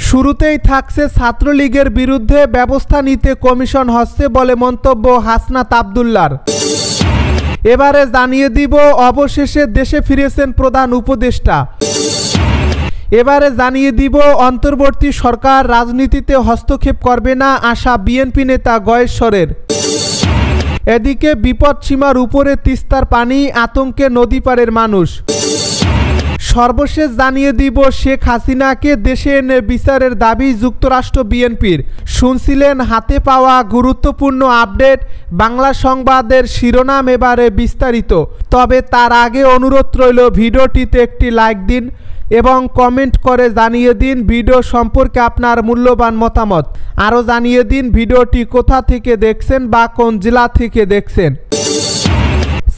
শুরুতেই থাকছে ছাত্রলীগের বিরুদ্ধে ব্যবস্থা নিতে কমিশন হচ্ছে বলে মন্তব্য হাসনাত আব্দুল্লাহর। এবারে জানিয়ে দিব অবশেষে দেশে ফিরেছেন প্রধান উপদেষ্টা। এবারে জানিয়ে দিব অন্তর্বর্তী সরকার রাজনীতিতে হস্তক্ষেপ করবে না আশা বিএনপি নেতা গয়েশ্বরের। এদিকে বিপদসীমার উপরে তিস্তার পানি, আতঙ্কে নদীপাড়ের মানুষ। সর্বশেষ জানিয়ে দিব শেখ হাসিনাকে দেশে এনে বিচারের দাবি যুক্তরাষ্ট্র বিএনপির। শুনছিলেন হাতে পাওয়া গুরুত্বপূর্ণ আপডেট বাংলা সংবাদের শিরোনাম, এবারে বিস্তারিত। তবে তার আগে অনুরোধ রইল ভিডিওটিতে একটি লাইক দিন এবং কমেন্ট করে জানিয়ে দিন ভিডিও সম্পর্কে আপনার মূল্যবান মতামত। আরও জানিয়ে দিন ভিডিওটি কোথা থেকে দেখছেন বা কোন জেলা থেকে দেখছেন।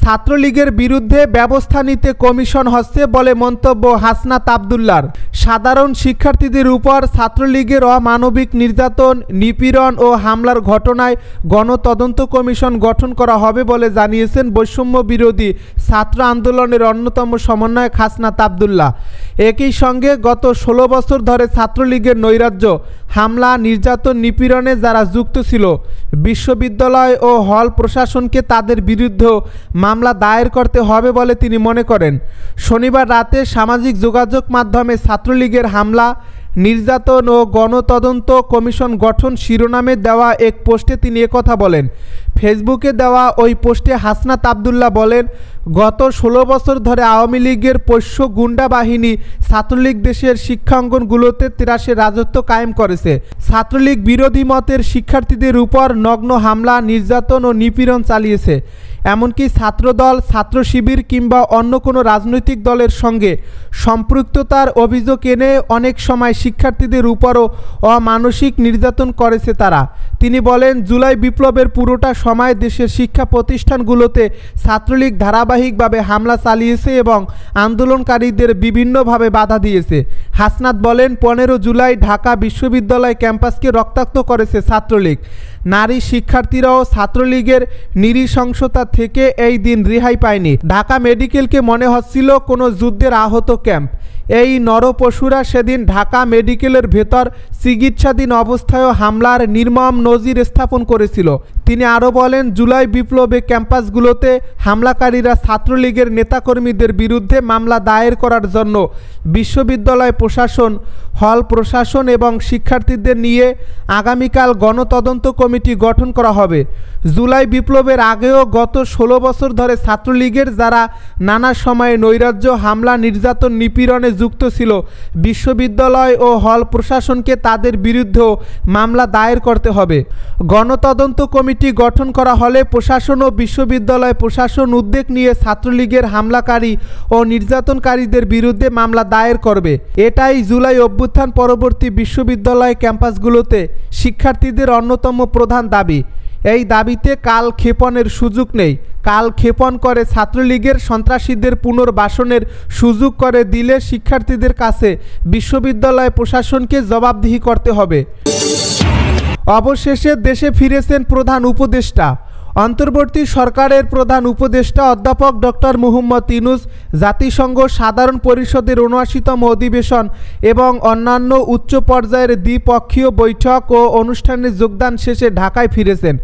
ছাত্রলীগের বিরুদ্ধে ব্যবস্থা নিতে কমিশন হচ্ছে বলে মন্তব্য হাসনাত আব্দুল্লাহর। সাধারণ শিক্ষার্থীদের উপর ছাত্রলীগের অমানবিক নির্যাতন, নিপীড়ন ও হামলার ঘটনায় গণতদন্ত কমিশন গঠন করা হবে বলে জানিয়েছেন বৈষম্য বিরোধী ছাত্র আন্দোলনের অন্যতম সমন্বয়ক হাসনাত আব্দুল্লাহ। একই সঙ্গে গত 16 বছর ধরে ছাত্রলীগের নৈরাজ্য, হামলা, নির্যাতন, নিপীড়নে যারা যুক্ত ছিল, বিশ্ববিদ্যালয় ও হল প্রশাসনকে তাদের বিরুদ্ধে মামলা দায়ের করতে হবে বলে তিনি মনে করেন। শনিবার রাতে সামাজিক যোগাযোগ মাধ্যমে ছাত্রলীগের হামলা, নির্যাতন ও গণতদন্ত কমিশন গঠন শিরোনামে দেওয়া এক পোস্টে তিনি একথা বলেন। ফেসবুকে দেওয়া ওই পোস্টে হাসনাত আব্দুল্লাহ বলেন, গত 16 বছর ধরে আওয়ামী লীগের পোষ্য গুন্ডা বাহিনী ছাত্রলীগ দেশের শিক্ষাঙ্গনগুলোতে ত্রাসের রাজত্ব কায়েম করেছে। ছাত্রলীগ বিরোধী মতের শিক্ষার্থীদের উপর নগ্ন হামলা, নির্যাতন ও নিপীড়ন চালিয়েছে। এমনকি ছাত্রদল, ছাত্র শিবির কিংবা অন্য কোনো রাজনৈতিক দলের সঙ্গে সম্পৃক্ততার অভিযোগ এনে অনেক সময় শিক্ষার্থীদের উপরও অমানসিক নির্যাতন করেছে তারা। তিনি বলেন, জুলাই বিপ্লবের পুরোটা সময় দেশের শিক্ষা প্রতিষ্ঠানগুলোতে ছাত্রলীগ ধারাবাহিকভাবে হামলা চালিয়েছে এবং আন্দোলনকারীদের বিভিন্নভাবে বাধা দিয়েছে। হাসনাত বলেন, 15 জুলাই ঢাকা বিশ্ববিদ্যালয় ক্যাম্পাসকে রক্তাক্ত করেছে ছাত্রলীগ। নারী শিক্ষার্থীরাও ছাত্রলীগের নৃশংসতা থেকে এই দিন রেহাই পায়নি। ঢাকা মেডিকেলকে মনে হচ্ছিল কোনো যুদ্ধের আহত ক্যাম্প। এই নরপশুরা সেদিন ঢাকা মেডিকেলের ভেতর চিকিৎসাধীন অবস্থায়ও হামলার নির্মম নজির স্থাপন করেছিল। তিনি আরও বলেন, জুলাই বিপ্লবে ক্যাম্পাসগুলোতে হামলাকারীরা ছাত্রলীগের নেতাকর্মীদের বিরুদ্ধে মামলা দায়ের করার জন্য বিশ্ববিদ্যালয় প্রশাসন, হল প্রশাসন এবং শিক্ষার্থীদের নিয়ে আগামীকাল গণতদন্ত কমিটি গঠন করা হবে। জুলাই বিপ্লবের আগেও গত 16 বছর ধরে ছাত্রলীগের যারা নানা সময়ে নৈরাজ্য, হামলা, নির্যাতন, নিপীড়নে যুক্ত ছিল, বিশ্ববিদ্যালয় ও হল প্রশাসনকে তাদের বিরুদ্ধেও মামলা দায়ের করতে হবে। গণতদন্ত কমিটি গঠন করা হলে প্রশাসন ও বিশ্ববিদ্যালয় প্রশাসন উদ্যোগ নিয়ে ছাত্রলীগের হামলাকারী ও নির্যাতনকারীদের বিরুদ্ধে মামলা দায়ের করবে। এটাই জুলাই অভ্যুত্থান পরবর্তী বিশ্ববিদ্যালয় ক্যাম্পাসগুলোতে শিক্ষার্থীদের অন্যতম প্রধান দাবি। এই দাবিতে কাল ক্ষেপণের সুযোগ নেই। কাল ক্ষেপণ করে ছাত্রলীগের সন্ত্রাসীদের পুনর্বাসনের সুযোগ করে দিলে শিক্ষার্থীদের কাছে বিশ্ববিদ্যালয় প্রশাসনকে জবাবদিহি করতে হবে। অবশেষে দেশে ফিরেছেন প্রধান উপদেষ্টা। অন্তর্বর্তী সরকারের প্রধান উপদেষ্টা অধ্যাপক ডক্টর মুহাম্মদ ইউনূস জাতিসংঘ সাধারণ পরিষদের ৭৯তম অধিবেশন এবং অন্যান্য উচ্চ পর্যায়ের দ্বিপক্ষীয় বৈঠক ও অনুষ্ঠানে যোগদান শেষে ঢাকায় ফিরেছেন।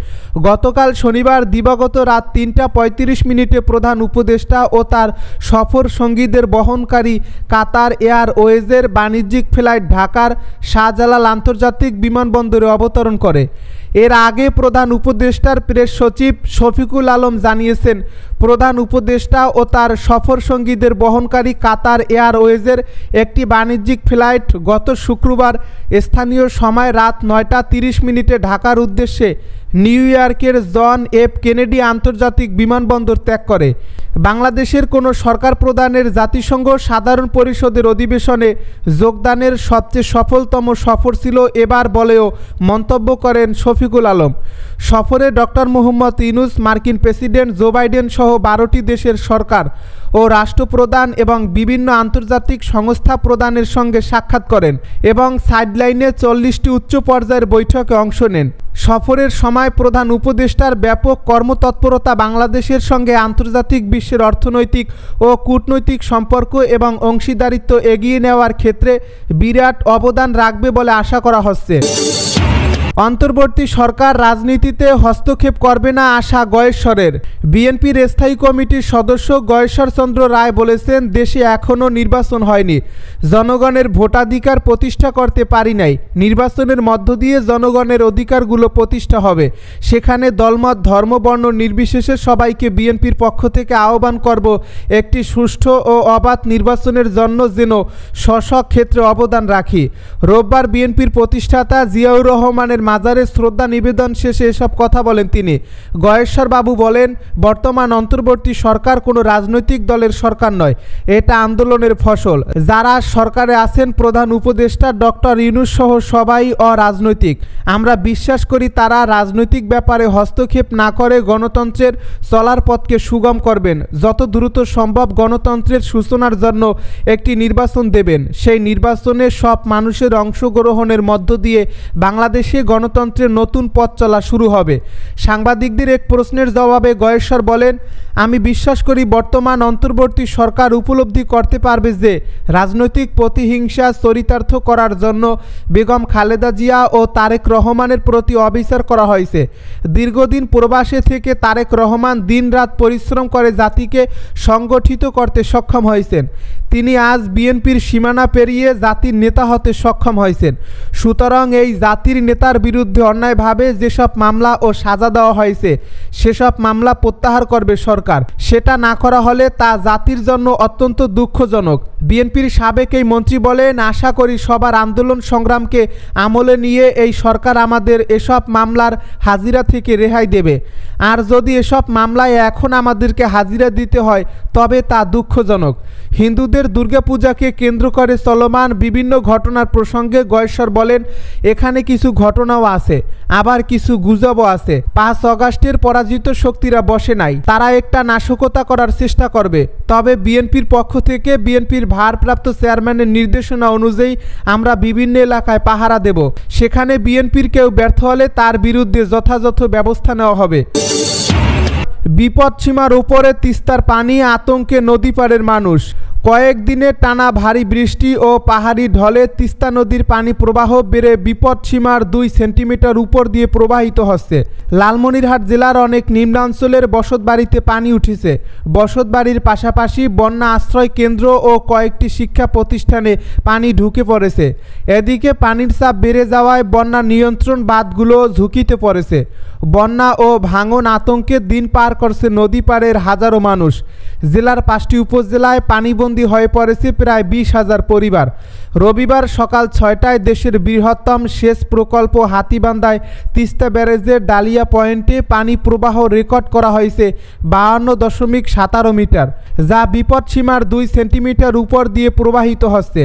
গতকাল শনিবার দিবাগত রাত ৩টা ৩৫ প্রধান উপদেষ্টা ও তার সফর সঙ্গীদের বহনকারী কাতার এয়ারওয়েজের বাণিজ্যিক ফ্লাইট ঢাকার শাহজালাল আন্তর্জাতিক বিমানবন্দরে অবতরণ করে। এর আগে প্রধান উপদেষ্টার প্রেস সচিব শফিকুল আলম জানিয়েছেন, প্রধান উপদেষ্টা ও তার সফর সঙ্গীদের বহনকারী কাতার এয়ারওয়েজের একটি বাণিজ্যিক ফ্লাইট গত শুক্রবার স্থানীয় সময় রাত ৯টা ৩০ ঢাকার উদ্দেশ্যে নিউ ইয়র্কের জন এফ কেনেডি আন্তর্জাতিক বিমানবন্দর ত্যাগ করে। বাংলাদেশের কোনো সরকার প্রধানের জাতিসংঘ সাধারণ পরিষদের অধিবেশনে যোগদানের সবচেয়ে সফলতম সফর ছিল এবার বলেও মন্তব্য করেন শফিকুল আলম। সফরে ডক্টর মুহাম্মদ ইউনূস মার্কিন প্রেসিডেন্ট জো বাইডেন সহ 12টি দেশের সরকার ও রাষ্ট্রপ্রধান এবং বিভিন্ন আন্তর্জাতিক সংস্থা প্রধানের সঙ্গে সাক্ষাৎ করেন এবং সাইডলাইনে 40টি উচ্চ পর্যায়ের বৈঠকে অংশ নেন। সফরের সময় প্রধান উপদেষ্টার ব্যাপক কর্মতৎপরতা বাংলাদেশের সঙ্গে আন্তর্জাতিক বিশ্বের অর্থনৈতিক ও কূটনৈতিক সম্পর্ক এবং অংশীদারিত্ব এগিয়ে নেওয়ার ক্ষেত্রে বিরাট অবদান রাখবে বলে আশা করা হচ্ছে। অন্তর্বর্তী সরকার রাজনীতিতে হস্তক্ষেপ করবে না আশা গয়েশ্বরের। বিএনপির স্থায়ী কমিটির সদস্য গয়েশ্বর চন্দ্র রায় বলেছেন, দেশে এখনও নির্বাচন হয়নি, জনগণের ভোটাধিকার প্রতিষ্ঠা করতে পারি নাই। নির্বাচনের মধ্য দিয়ে জনগণের অধিকারগুলো প্রতিষ্ঠা হবে, সেখানে দলমত ধর্মবর্ণ নির্বিশেষে সবাইকে বিএনপির পক্ষ থেকে আহ্বান করব একটি সুষ্ঠু ও অবাধ নির্বাচনের জন্য যেন স্ব ক্ষেত্রে অবদান রাখি। রোববার বিএনপির প্রতিষ্ঠাতা জিয়াউর রহমানের মাজারে শ্রদ্ধা নিবেদন শেষে এসব কথা বলেন তিনি। গয়েশ্বর বাবু বলেন, বর্তমান অন্তর্বর্তী সরকার কোনো রাজনৈতিক দলের সরকার নয়, এটা আন্দোলনের ফসল। যারা সরকারে আছেন প্রধান উপদেষ্টা ডক্টর ইউনূস সহ সবাই অরাজনৈতিক। আমরা বিশ্বাস করি তারা রাজনৈতিক ব্যাপারে হস্তক্ষেপ না করে গণতন্ত্রের চলার পথকে সুগম করবেন। যত দ্রুত সম্ভব গণতন্ত্রের সূচনার জন্য একটি নির্বাচন দেবেন। সেই নির্বাচনে সব মানুষের অংশগ্রহণের মধ্য দিয়ে বাংলাদেশে গণতন্ত্রের নতুন পথ চলা শুরু হবে। সাংবাদিকদের এক প্রশ্নের জবাবে গয়েশ্বর বলেন, আমি বিশ্বাস করি বর্তমান অন্তর্বর্তী সরকার উপলব্ধি করতে পারবে যে রাজনৈতিক প্রতিহিংসা চরিতার্থ করার জন্য বেগম খালেদা জিয়া ও তারেক রহমানের প্রতি অবিচার করা হয়েছে। দীর্ঘদিন প্রবাসে থেকে তারেক রহমান দিনরাত পরিশ্রম করে জাতিকে সংগঠিত করতে সক্ষম হয়েছেন। তিনি আজ বিএনপির সীমানা পেরিয়ে জাতির নেতা হতে সক্ষম হয়েছেন। সুতরাং এই জাতির নেতার বিরুদ্ধে অন্যায়ভাবে যেসব মামলা ও সাজা দেওয়া হয়েছে সেসব মামলা প্রত্যাহার করবে সরকার। সেটা না করা হলে তা জাতির জন্য অত্যন্ত দুঃখজনক। বিএনপির সাবেক এই মন্ত্রী বলেন, আশা করি সবার আন্দোলন সংগ্রামকে আমলে নিয়ে এই সরকার আমাদের এসব মামলার হাজিরা থেকে রেহাই দেবে। আর যদি এসব মামলায় এখন আমাদেরকে হাজিরা দিতে হয় তবে তা দুঃখজনক। হিন্দুদের দুর্গাপূজাকে কেন্দ্র করে চলমান বিভিন্ন ঘটনার প্রসঙ্গে গয়েশ্বর বলেন, এখানে কিছু ঘটনাও আছে, আবার কিছু গুজবও আছে। 5 অগাস্টের পরাজিত শক্তিরা বসে নাই, তারা একটা নাশকতা করার চেষ্টা করবে। তবে বিএনপির পক্ষ থেকে বিএনপির ভারপ্রাপ্ত চেয়ারম্যানের নির্দেশনা অনুযায়ী আমরা বিভিন্ন এলাকায় পাহারা দেব। সেখানে বিএনপির কেউ ব্যর্থ হলে তার বিরুদ্ধে যথাযথ ব্যবস্থা নেওয়া হবে। বিপদসীমার উপরে তিস্তার পানি, আতঙ্কে নদীপাড়ের মানুষ। কয়েকদিনে টানা ভারী বৃষ্টি ও পাহাড়ি ঢলে তিস্তা নদীর পানি প্রবাহ বেড়ে বিপদসীমার 2 সেন্টিমিটার উপর দিয়ে প্রবাহিত হচ্ছে। লালমনিরহাট জেলার অনেক নিম্নাঞ্চলের বসতবাড়িতে পানি উঠেছে। বসতবাড়ির পাশাপাশি বন্যা আশ্রয় কেন্দ্র ও কয়েকটি শিক্ষা প্রতিষ্ঠানে পানি ঢুকে পড়েছে। এদিকে পানির চাপ বেড়ে যাওয়ায় বন্যা নিয়ন্ত্রণ বাঁধগুলো ঝুঁকিতে পড়েছে। বন্যা ও ভাঙন আতঙ্কে দিন পার করছে নদী পাড়ের হাজারো মানুষ। জেলার 5টি উপজেলায় পানিবন্দী হয়ে পড়েছে প্রায় 20,000 পরিবার। রবিবার সকাল 6টায় দেশের বৃহত্তম সেচ প্রকল্প হাতীবান্ধায় তিস্তা ব্যারেজের ডালিয়া পয়েন্টে পানি প্রবাহ রেকর্ড করা হয়েছে 52.17 মিটার, যা বিপদসীমার 2 সেন্টিমিটার উপর দিয়ে প্রবাহিত হচ্ছে।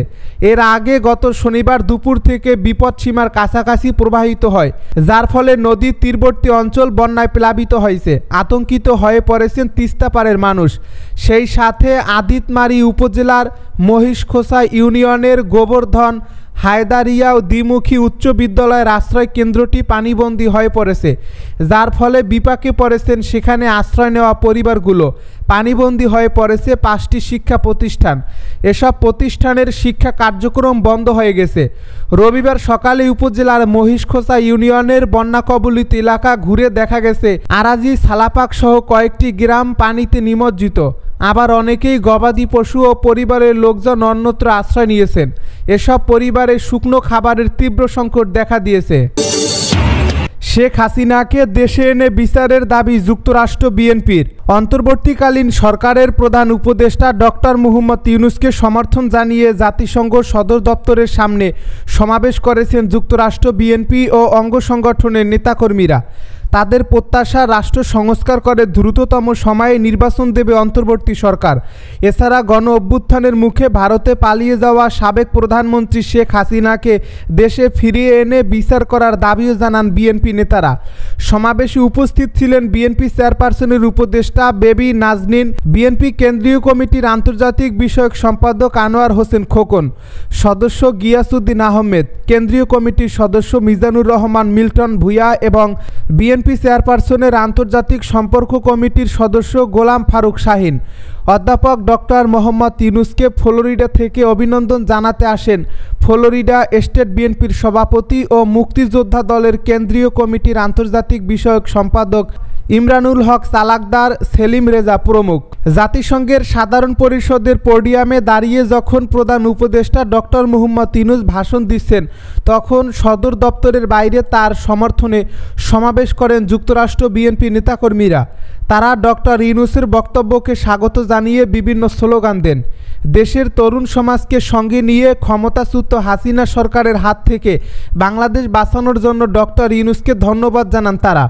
এর আগে গত শনিবার দুপুর থেকে বিপদসীমার কাছাকাছি প্রবাহিত হয়, যার ফলে নদীর তীরবর্তী অঞ্চল বন্যায় প্লাবিত হয়েছে। আতঙ্কিত হয়ে পড়েছেন তিস্তা পাড়ের মানুষ। সেই সাথে আদিতমারি উপজেলার মহিষখোসা ইউনিয়নের গোবর্ধন হায়দারিয়া ও দ্বিমুখী উচ্চ বিদ্যালয়ের আশ্রয় কেন্দ্রটি পানিবন্দী হয়ে পড়েছে, যার ফলে বিপাকে পড়েছেন সেখানে আশ্রয় নেওয়া পরিবারগুলো। পানিবন্দী হয়ে পড়েছে 5টি শিক্ষা প্রতিষ্ঠান। এসব প্রতিষ্ঠানের শিক্ষা কার্যক্রম বন্ধ হয়ে গেছে। রবিবার সকালে উপজেলার মহিষখোসা ইউনিয়নের বন্যা কবলিত এলাকা ঘুরে দেখা গেছে আরাজি, সালাপাক সহ কয়েকটি গ্রাম পানিতে নিমজ্জিত। আবার অনেকেই গবাদি পশু ও পরিবারের লোকজন অন্যত্র আশ্রয় নিয়েছেন। এসব পরিবারে শুকনো খাবারের তীব্র সংকট দেখা দিয়েছে। শেখ হাসিনাকে দেশে এনে বিচারের দাবি যুক্তরাষ্ট্র বিএনপির। অন্তর্বর্তীকালীন সরকারের প্রধান উপদেষ্টা ডক্টর মোহাম্মদ ইউনূসকে সমর্থন জানিয়ে জাতিসংঘ সদর দপ্তরের সামনে সমাবেশ করেছেন যুক্তরাষ্ট্র বিএনপি ও অঙ্গ সংগঠনের নেতাকর্মীরা। তাদের প্রত্যাশা রাষ্ট্র সংস্কার করে দ্রুততম সময়ে নির্বাচন দেবে অন্তর্বর্তী সরকার। এছাড়া গণ অভ্যুত্থানের মুখে ভারতে পালিয়ে যাওয়া সাবেক প্রধানমন্ত্রী শেখ হাসিনাকে দেশে ফিরিয়ে এনে বিচার করার দাবিও জানান বিএনপি নেতারা। সমাবেশে উপস্থিত ছিলেন বিএনপি চেয়ারপারসনের উপদেষ্টা বেবি নাজনীন, বিএনপি কেন্দ্রীয় কমিটির আন্তর্জাতিক বিষয়ক সম্পাদক আনোয়ার হোসেন খোকন, সদস্য গিয়াসউদ্দিন আহমেদ, কেন্দ্রীয় কমিটির সদস্য মিজানুর রহমান মিল্টন ভূঁইয়া এবং বিএনপি চেয়ারপারসনের আন্তর্জাতিক সম্পর্ক কমিটির সদস্য গোলাম ফারুক শাহীন। অধ্যাপক ডক্টর মোহাম্মদ ইউনূসকে ফ্লোরিডা থেকে অভিনন্দন জানাতে আসেন ফ্লোরিডা স্টেট বিএনপির সভাপতি ও মুক্তিযোদ্ধা দলের কেন্দ্রীয় কমিটির আন্তর্জাতিক বিষয়ক সম্পাদক ইমরানুল হক চালাকদার, সেলিম রেজা প্রমুখ। জাতিসংঘের সাধারণ পরিষদের পোডিয়ামে দাঁড়িয়ে যখন প্রধান উপদেষ্টা ডক্টর মোহাম্মদ ইউনূস ভাষণ দিচ্ছেন, তখন সদর দপ্তরের বাইরে তার সমর্থনে সমাবেশ করেন যুক্তরাষ্ট্র বিএনপি নেতাকর্মীরা। তারা ডক্টর ইউনূসের বক্তব্যকে স্বাগত জানিয়ে বিভিন্ন স্লোগান দেন। দেশের তরুণ সমাজকে সঙ্গে নিয়ে ক্ষমতাচ্যুত হাসিনা সরকারের হাত থেকে বাংলাদেশ বাঁচানোর জন্য ডক্টর ইউনূসকে ধন্যবাদ জানান তারা।